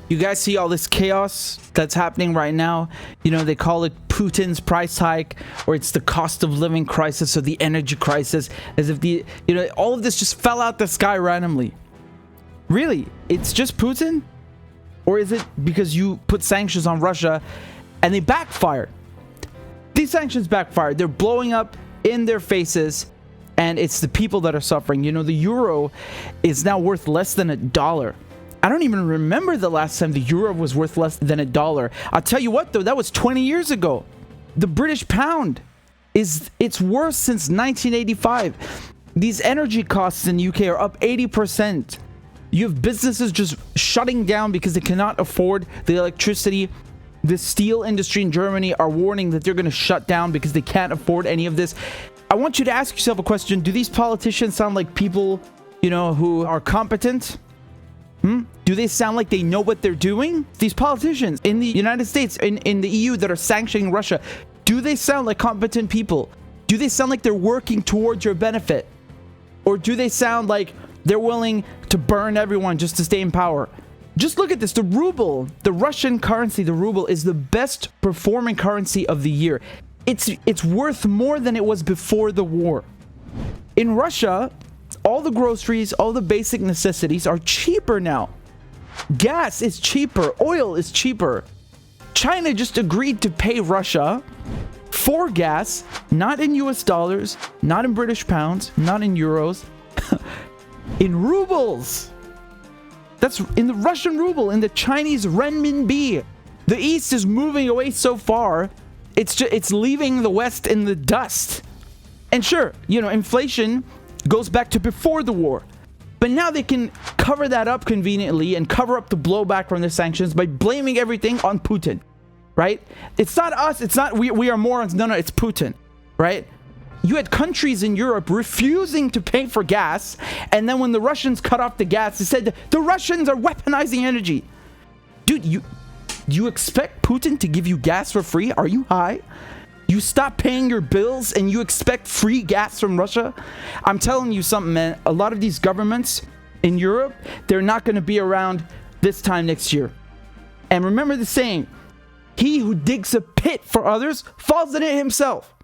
You guys see all this chaos that's happening right now? You know, they call it Putin's price hike, or it's the cost of living crisis, or the energy crisis, as if all of this just fell out the sky randomly. Really? It's just Putin? Or is it because you put sanctions on Russia and they backfired? These sanctions backfired. They're blowing up in their faces, and it's the people that are suffering. You know, the euro is now worth less than $1. I don't even remember the last time the euro was worth less than $1. I'll tell you what, though, that was 20 years ago. The British pound it's worse since 1985. These energy costs in the UK are up 80%. You have businesses just shutting down because they cannot afford the electricity. The steel industry in Germany are warning that they're going to shut down because they can't afford any of this. I want you to ask yourself a question. Do these politicians sound like people, who are competent? Do they sound like they know what they're doing? These politicians in the United States, in the EU that are sanctioning Russia, do they sound like competent people? Do they sound like they're working towards your benefit? Or do they sound like they're willing to burn everyone just to stay in power? Just look at this. The ruble, the Russian currency, the ruble is the best performing currency of the year. It's worth more than it was before the war. In Russia, all the groceries, all the basic necessities are cheaper now. Gas is cheaper. Oil is cheaper. China just agreed to pay Russia for gas, not in US dollars, not in British pounds, not in euros, in rubles. That's in the Russian ruble, in the Chinese renminbi. The East is moving away so far, it's leaving the West in the dust. And sure, inflation goes back to before the war. But now they can cover that up conveniently and cover up the blowback from the sanctions by blaming everything on Putin, right? It's not us. It's not we are morons. No, it's Putin, right? You had countries in Europe refusing to pay for gas, and then when the Russians cut off the gas, they said the Russians are weaponizing energy. Dude, you expect Putin to give you gas for free? Are you high? You stop paying your bills and you expect free gas from Russia? I'm telling you something, man. A lot of these governments in Europe, they're not going to be around this time next year. And remember the saying, he who digs a pit for others falls in it himself.